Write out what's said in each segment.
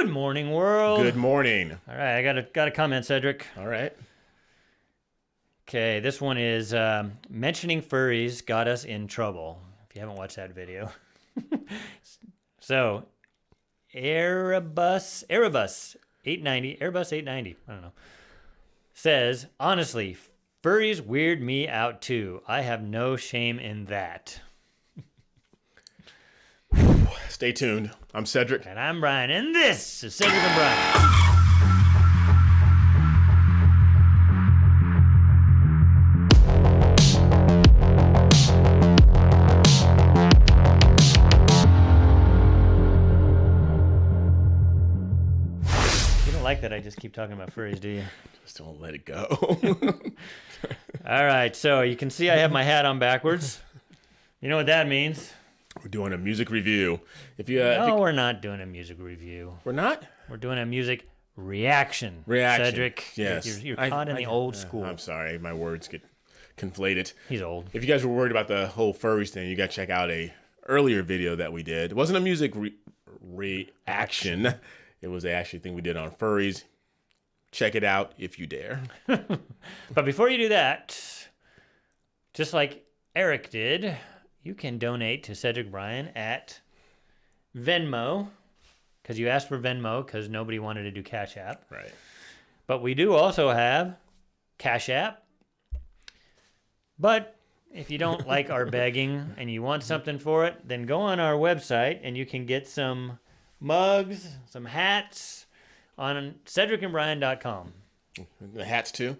Good morning, world. Good morning. All right, I got a comment, Cedric. All right. Okay, this one is mentioning furries got us in trouble. If you haven't watched that video. So, Airbus 890, Airbus 890, I don't know, says, honestly, furries weird me out too. I have no shame in that. Stay tuned. I'm Cedric. And I'm Brian, and this is Cedric and Brian. You don't like that I just keep talking about furries, do you? Just don't let it go. All right, so you can see I have my hat on backwards. You know what that means? We're doing a music review. No, we're not doing a music review. We're not? We're doing a music reaction. Cedric. Yes. You're caught in the old school. I'm sorry. My words get conflated. He's old. If you guys were worried about the whole furries thing, you got to check out a earlier video that we did. It wasn't a music reaction. It was actually a thing we did on furries. Check it out if you dare. But before you do that, just like Eric did, you can donate to Cedric Brian at Venmo, because you asked for Venmo because nobody wanted to do Cash App. Right. But we do also have Cash App. But if you don't like our begging and you want something for it, then go on our website and you can get some mugs, some hats on cedricandbrian.com. The hats, too?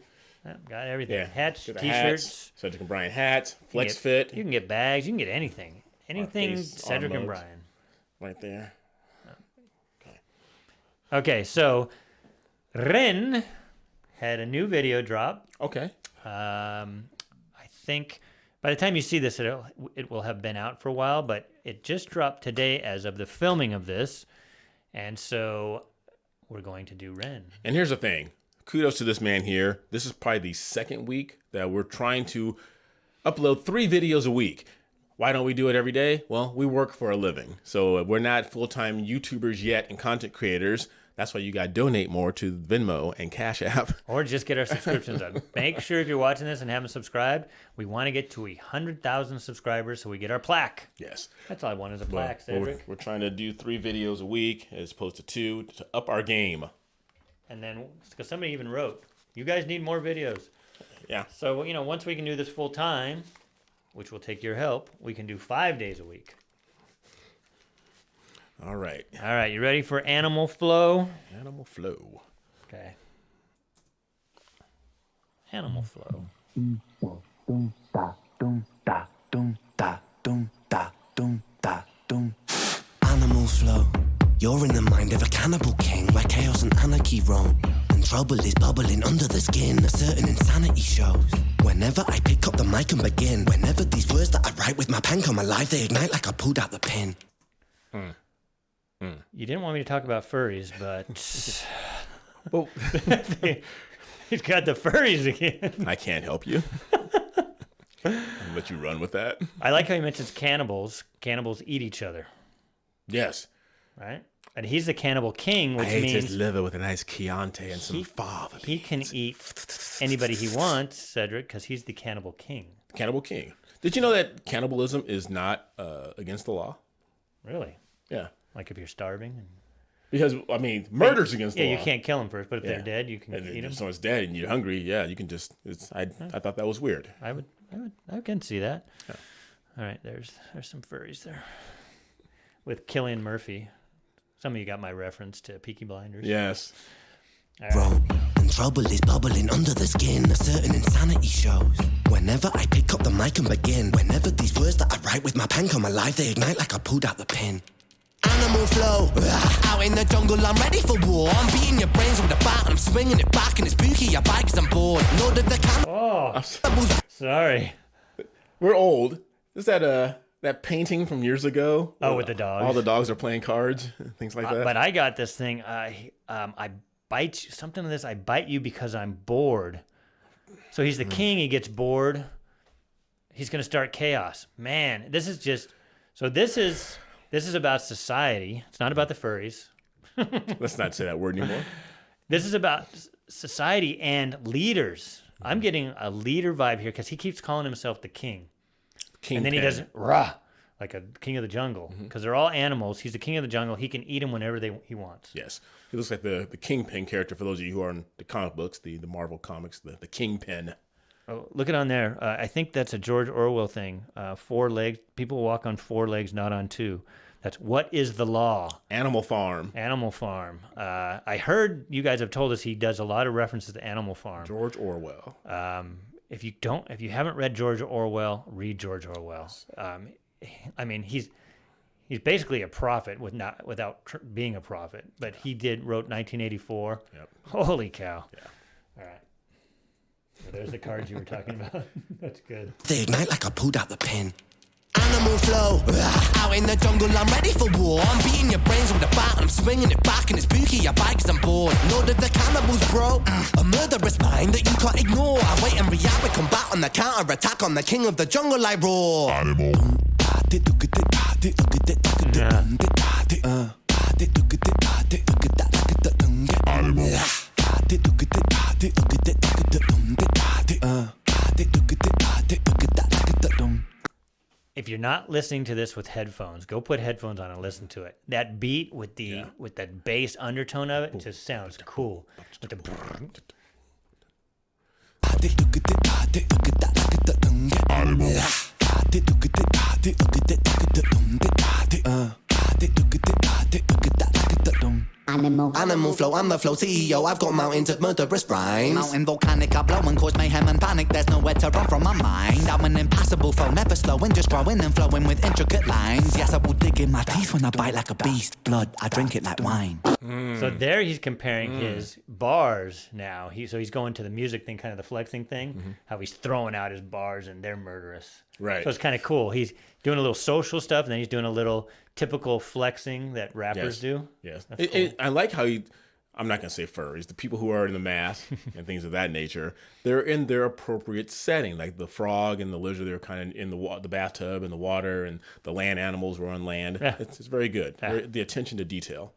Got everything. Yeah. Hats, Get the t-shirts. hats, Cedric and Brian hats, Flex You Fit. can get bags. You can get anything. Anything face, Cedric and mugs. Brian. Right there. Okay, so REN had a new video drop. Okay. I think by the time you see this, it will have been out for a while, but it just dropped today as of the filming of this. And so we're going to do REN. And here's the thing. Kudos to this man here. This is probably the second week that we're trying to upload 3 videos a week. Why don't we do it every day? Well, we work for a living. So we're not full-time YouTubers yet and content creators. That's why you got to donate more to Venmo and Cash App. Or just get our subscriptions up. Make sure if you're watching this and haven't subscribed, we want to get to 100,000 subscribers so we get our plaque. Yes. That's all I want is a plaque, Well, Cedric. we're trying to do 3 videos a week as opposed to 2 to up our game. And then, because somebody even wrote, you guys need more videos. Yeah. So, once we can do this full time, which will take your help, we can do 5 days a week. All right. All right, you ready for Animal Flow? Animal Flow. Okay. Animal Flow. Animal flow. You're in the mind of a cannibal king where chaos and anarchy roam. And trouble is bubbling under the skin. A certain insanity shows. Whenever I pick up the mic and begin, whenever these words that I write with my pen come alive, they ignite like I pulled out the pin. You didn't want me to talk about furries, but Well, he's got the furries again. I can't help you. I'll let you run with that. I like how he mentions cannibals. Cannibals eat each other, Yes. right? And he's the cannibal king, which I ate means his liver with a nice Chianti and some fava. he can eat anybody he wants, Cedric, because he's the cannibal king. Cannibal King. Did you know that cannibalism is not against the law? Really? Yeah. Like if you're starving? Because, murder's against the law. Yeah, you can't kill them first, but if Yeah. they're dead, you can And eat them. if someone's dead and you're hungry, yeah, you can just. I thought that was weird. I can see that. Yeah. All right, there's some furries there. With Cillian Murphy. Some of you got my reference to Peaky Blinders. Yes. Roam. And trouble is bubbling under the skin. A certain insanity shows. Whenever I pick up the mic and begin, whenever these words that I write with my pen come alive, they ignite like I pulled out the pin. Animal flow. Out in the jungle, I'm ready for war. I'm beating your brains with a bat and I'm swinging it back, and it's spooky. I bite 'cause I'm bored. Lord of the cannibals. Sorry. We're old. Is that painting from years ago? Oh, with the dogs. All the dogs are playing cards, things like that. But I got this thing. I bite you. Something of this. I bite you because I'm bored. So he's the king. He gets bored. He's going to start chaos. Man, this is just. So this is about society. It's not about the furries. Let's not say that word anymore. This is about society and leaders. I'm getting a leader vibe here because he keeps calling himself the king. And then he does rah, like a king of the jungle, because they're all animals. He's the king of the jungle. He can eat them whenever he wants. Yes. He looks like the Kingpin character for those of you who are in the comic books, the Marvel comics, the Kingpin. Oh, look it on there. I think that's a George Orwell thing. 4 legs. People walk on 4 legs, not on 2. That's what is the law? Animal Farm. Animal Farm. I heard you guys have told us he does a lot of references to Animal Farm. George Orwell. If you haven't read George Orwell, read George Orwell. I mean, he's basically a prophet without being a prophet, but he wrote 1984. Yep. Holy cow! Yeah. All right. So there's the cards you were talking about. That's good. They ignite like I pulled out the pin. Animal flow, out in the jungle, I'm ready for war. I'm beating your brains with a bat, I'm swinging it back, and it's spooky, your bike's on board. Lord of the cannibals, bro, a murderous mind that you can't ignore. I wait and react with combat on the counter-attack, on the king of the jungle I roar. Animal. If you're not listening to this with headphones, go put headphones on and listen to it. That beat with that bass undertone of it just sounds cool. With the Animal flow, I'm the flow CEO. I've got mountains of murderous rhymes. Mountain volcanic, I blow and cause mayhem and panic. There's nowhere to run from my mind. I'm an impassable foe, never slowing, just growing and flowing with intricate lines. Yes, I will dig in my teeth when I bite like a beast. Blood, I drink it like wine. So there he's comparing his bars now. He's going to the music thing, kind of the flexing thing, how he's throwing out his bars and they're murderous. Right. So it's kind of cool. He's doing a little social stuff, and then he's doing a little typical flexing that rappers do. Yes. Cool. I like how I'm not going to say furries, the people who are in the mask and things of that nature, they're in their appropriate setting. Like the frog and the lizard, they're kind of in the bathtub and the water, and the land animals were on land. Yeah. It's very good. The attention to detail.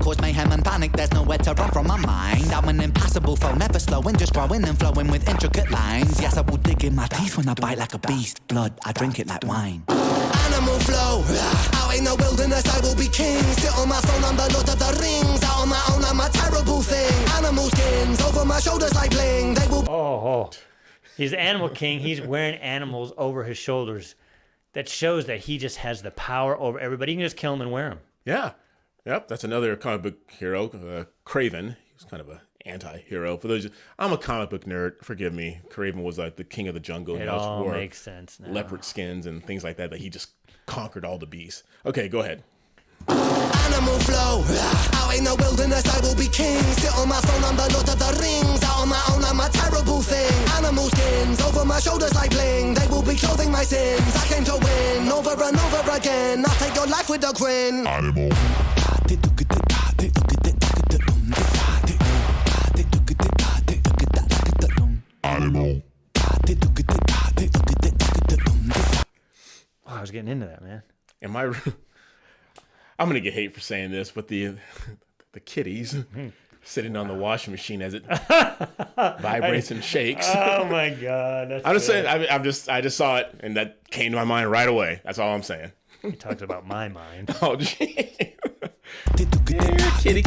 Cause mayhem and panic, there's nowhere to run from my mind. I'm an impassable foe, never slowing, just growing and flowing with intricate lines. Yes, I will dig in my teeth when I bite like a beast. Blood, I drink it like wine. Animal flow, out in the wilderness I will be king. Sit on my throne, I'm the Lord of the Rings. Out on my own, I'm a terrible thing. Animal skins over my shoulders like bling. They will. Oh, he's the animal king. He's wearing animals over his shoulders. That shows that he just has the power over everybody. He can just kill them and wear them. Yeah. Yep, that's another comic book hero, Craven. He was kind of an anti-hero. For those, I'm a comic book nerd. Forgive me. Craven was like the king of the jungle. It all makes sense now. Leopard skins and things like that. That he just conquered all the beasts. Okay, go ahead. Animal flow, out in the wilderness I will be king. Sit on my throne, I'm the Lord of the Rings. Out on my own, I'm a terrible thing. Animal skins over my shoulders like bling. They will be clothing my sins. I came to win over and over again. I'll take your life with a grin. Animal. Animal. Oh, I was getting into that, man. I'm gonna get hate for saying this, but the kitties sitting on the washing machine as it vibrates and shakes. Oh my god! That's I'm just saying. I just saw it and that came to my mind right away. That's all I'm saying. You talked about my mind. Oh, gee. Kitty.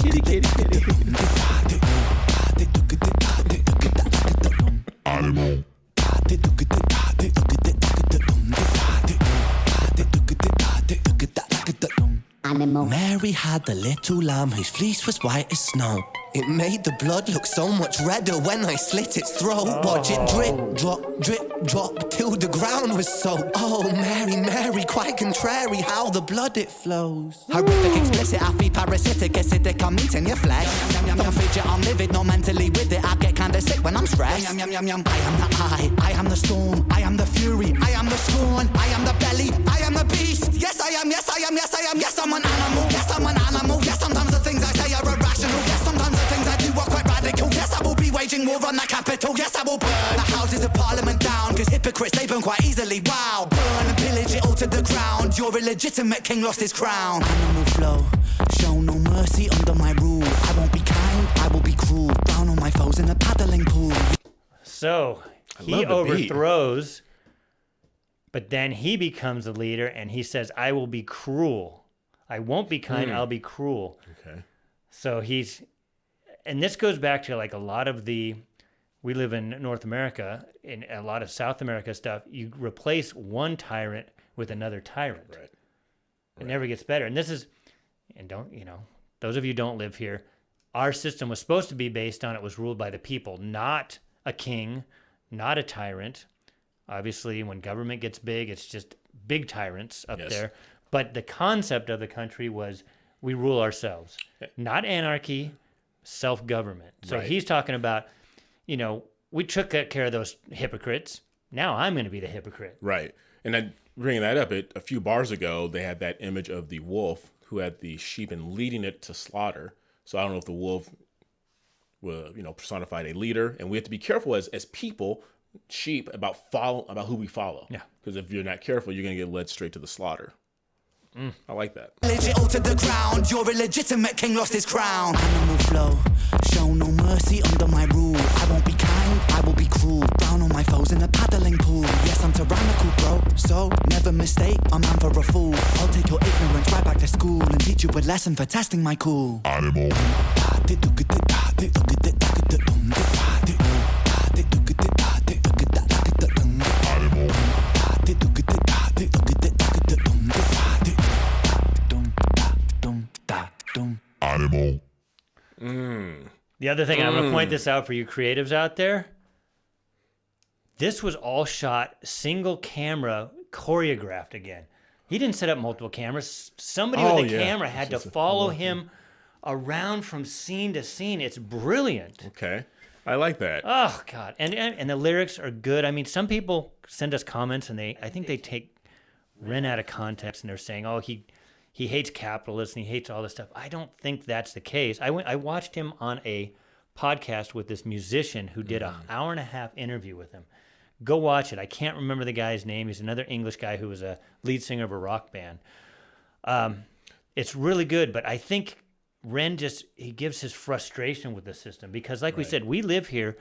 Animal. Animal. Mary had the little lamb whose fleece was white as snow. It made the blood look so much redder when I slit its throat. Watch it drip, drop, till the ground was soaked. Oh, Mary, quite contrary how the blood it flows. Horrific, explicit, I feed parasitic, acidic, I'm eating your flesh. Don't fidget, I'm livid, not mentally with it. I get kinda sick when I'm stressed. I am the eye, I am the storm, I am the fury, I am the scorn, I am the belly, I am the beast. Yes, I am, yes, I'm an animal, yes, I'm an animal. Yes, sometimes the things I say are irrational. Yes, sometimes the things I do are quite radical. Yes, I will be waging war on the capital. Yes, I will burn the houses of parliament down, cause hypocrites, they burn quite easily. Wow, burn and pillage it all to the ground. Your illegitimate king lost his crown. Animal flow, Show no mercy under my rule. I won't be kind, I will be cruel. Drown all my foes in a paddling pool. So he overthrows, but then he becomes the leader and he says, I will be cruel. I won't be kind, I'll be cruel. Okay. So and this goes back to like a lot of we live in North America, in a lot of South America stuff, you replace one tyrant with another tyrant. Right. It never gets better. And those of you who don't live here, our system was supposed to be based on it was ruled by the people, not a king, not a tyrant. Obviously, when government gets big, it's just big tyrants up there. But the concept of the country was we rule ourselves, not anarchy, self-government. So he's talking about, we took care of those hypocrites. Now I'm going to be the hypocrite. Right. And bringing that up, a few bars ago, they had that image of the wolf who had the sheep and leading it to slaughter. So I don't know if the wolf personified a leader, and we have to be careful as people, sheep, about who we follow. Yeah. Because if you're not careful, you're going to get led straight to the slaughter. I like that. Legit to the ground, your illegitimate king lost his crown. Animal flow, show no mercy under my rule. I won't be kind, I will be cruel. Drown all my foes in a paddling pool. Yes, I'm tyrannical, bro, so never mistake a man for a fool. I'll take your ignorance right back to school and teach you a lesson for testing my cool. Animal. Animal. The other thing, and I'm going to point this out for you creatives out there, this was all shot single camera, choreographed again. He didn't set up multiple cameras. Somebody with a camera had to follow him around from scene to scene. It's brilliant. Okay. I like that. Oh, God. And the lyrics are good. I mean, some people send us comments, and I think they take REN out of context, and they're saying, oh, he hates capitalists, and he hates all this stuff. I don't think that's the case. I watched him on a podcast with this musician who did an hour-and-a-half interview with him. Go watch it. I can't remember the guy's name. He's another English guy who was a lead singer of a rock band. It's really good, but I think REN he gives his frustration with the system because, like we said, we live here.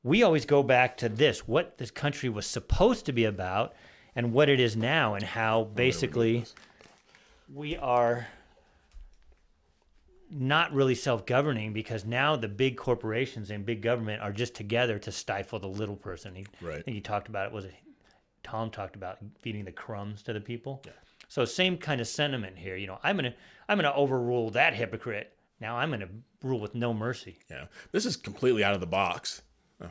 We always go back to what this country was supposed to be about and what it is now, and how basically we are not really self-governing because now the big corporations and big government are just together to stifle the little person. I think he talked about it. Tom talked about feeding the crumbs to the people. Yeah. So same kind of sentiment here. I'm gonna overrule that hypocrite. Now I'm gonna rule with no mercy. Yeah, this is completely out of the box.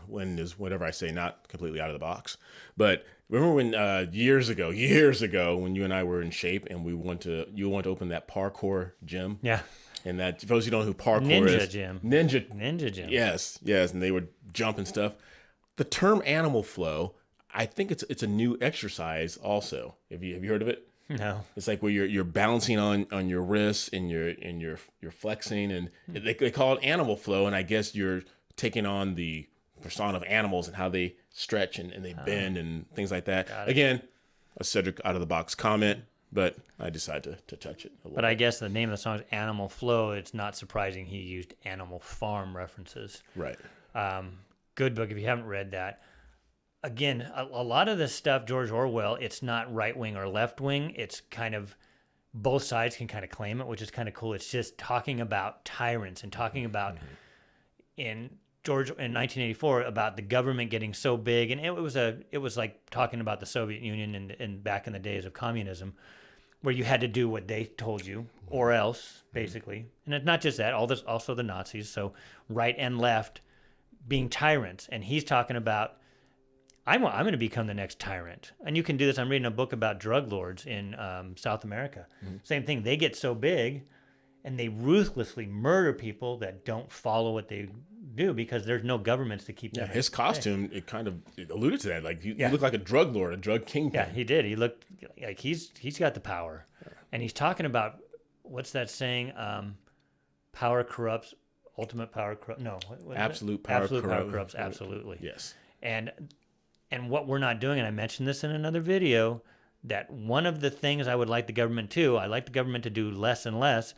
Whenever I say not completely out of the box, but remember when years ago when you and I were in shape and you want to open that parkour gym? Yeah. And that, for those who don't know who parkour is. Ninja gym. Yes, and they would jump and stuff. The term animal flow, I think it's a new exercise also. Have you heard of it? No. It's like where you're balancing on your wrists and you're flexing, and they call it animal flow, and I guess you're taking on the persona of animals and how they stretch and they bend and things like that. Again, a Cedric out of the box comment, but I decided to touch it a little. But I guess the name of the song is Animal Flow. It's not surprising he used Animal Farm references. Right. Good book if you haven't read that. Again, a lot of this stuff, George Orwell, it's not right wing or left wing. It's kind of both sides can kind of claim it, which is kind of cool. It's just talking about tyrants and talking about in 1984 about the government getting so big, and it was like talking about the Soviet Union and back in the days of communism, where you had to do what they told you or else, basically. And it's not just that, also the Nazis. So right and left being tyrants, and he's talking about I'm going to become the next tyrant. And you can do this. I'm reading a book about drug lords in South America. Same thing. They get so big, and they ruthlessly murder people that don't follow what they do because there's no governments to keep them. His costume, it kind of alluded to that. Like he looked like a drug lord, a drug kingpin. Yeah, he did. He looked like he's got the power. And he's talking about, what's that saying? Power corrupts, ultimate power corrupts. No. Absolute power corrupts, absolutely. Yes. And what we're not doing, and I mentioned this in another video, that one of the things I would like the government to, I like the government to do less and less,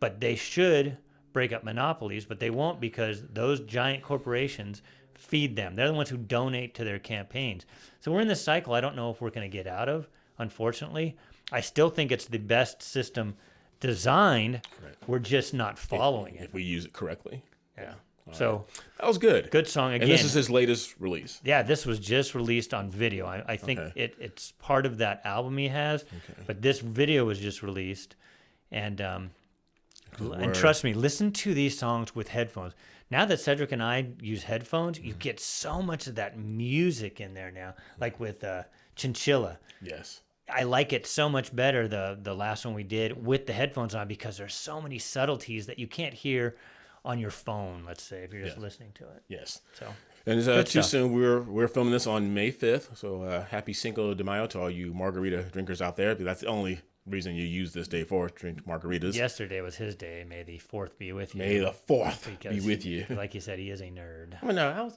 but they should break up monopolies, but they won't because those giant corporations feed them. They're the ones who donate to their campaigns. So we're in this cycle I don't know if we're going to get out of, unfortunately. I still think it's the best system designed. Right. We're just not following it. If we use it correctly. Yeah. So that was good. Good song again. And this is his latest release. Yeah, this was just released on video. I think it's part of that album he has, but this video was just released. And trust me, listen to these songs with headphones. Now that Cedric and I use headphones, you get so much of that music in there now, like with Chinchilla. Yes. I like it so much better, the last one we did, with the headphones on, because there's so many subtleties that you can't hear on your phone, let's say, if you're just listening to it. Yes. So. And too soon, we're filming this on May 5th, so happy Cinco de Mayo to all you margarita drinkers out there, because that's the only reason you use this day for drink margaritas. Yesterday was his day. May the 4th be with you. May the 4th be with you. Like you said, he is a nerd. I mean, no,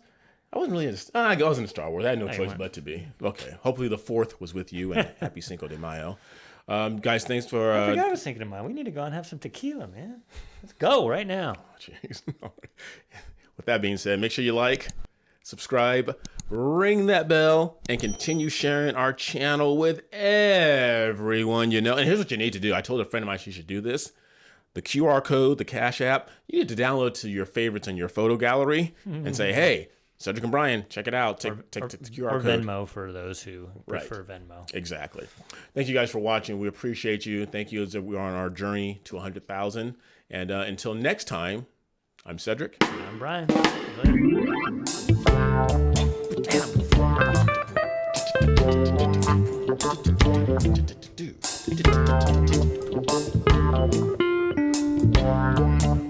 I wasn't really I was into Star Wars. I had no choice but to be. Okay. Hopefully the 4th was with you, and happy Cinco de Mayo. Guys, thanks for... I forgot I was thinking of mine. We need to go and have some tequila, man. Let's go right now. Oh, jeez. With that being said, make sure you like, subscribe, ring that bell, and continue sharing our channel with everyone you know. And here's what you need to do. I told a friend of mine she should do this. The QR code, the Cash App, you need to download to your favorites in your photo gallery and say, hey, Cedric and Brian, check it out. Take the QR or code. Venmo for those who prefer Venmo. Exactly. Thank you guys for watching. We appreciate you. Thank you as we're on our journey to 100,000. And until next time, I'm Cedric. And I'm Brian. See you later.